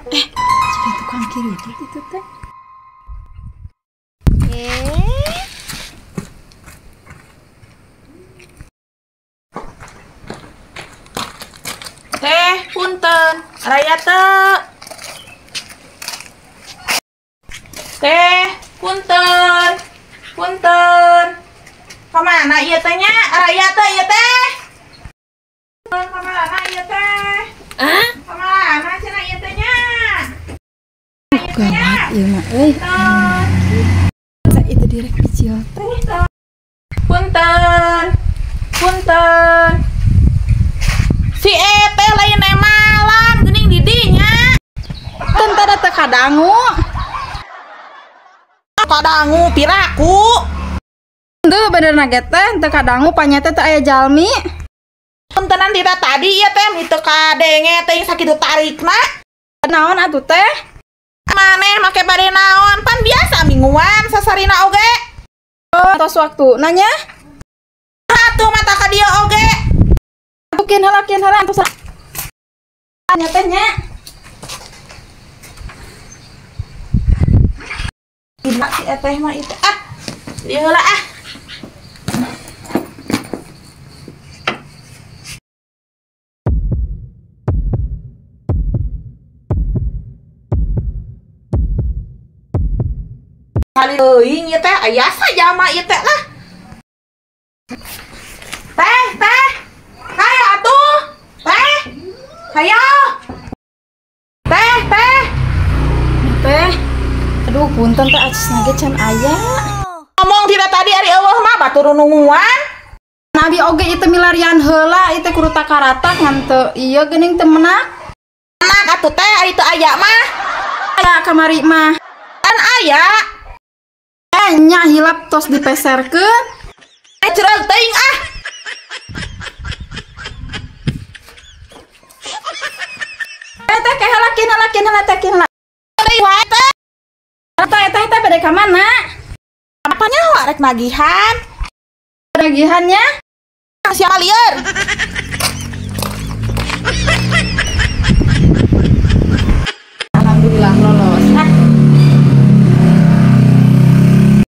Jika tukang kiri itu teh. Teh, punten, raya teh. Teh, punten, punten. Kemana ieu teh nya? Raya teh ieu teh. Kemana ieu teh? Kemana cenah ieu teh nya? Gawat ieu mah euy. Sa itu direk kecil teh. Punten, punten. Si teh lain emalan geuning di dinya. Tentara teu kadangu. Kadangu piraku. Teu bener nage teh teu kadangu panyata teu aya jalmi. Puntenan dita tadi ieu teh mitu kadenge teh sakitu tarikna. Naon atuh teh? Maneh make bade naon? Pan biasa mingguan sasarina oge. Oh, tos waktu nanya? Atuh mata ka dieu oge. Kin heula tos. Nya teh nya. Dina si teh mah itu. Dieu heula ah. Kali teuing ieu teh aya sajama ieu teh lah. Teh. Hayo atuh. Teh. Hayo. Teh. Teh. Aduh punten teh acisna ge can aya. Ngomong tidak tadi ari eueuh mah batur nungguan. Nabi oge ieu teh milarian heula ieu teh kudu takaratak ngan teu ieu geuning teu menak. Anak atuh teh ari teu aya mah. Aya kamari mah. Kan aya. Nya hilap tos dipeserkeun. Ceureuh teuing ah. Teh kin heula. Deui wae teh. Teh bade ka mana? Apanya rek nagihan? Tagihannya? Siapa lieur?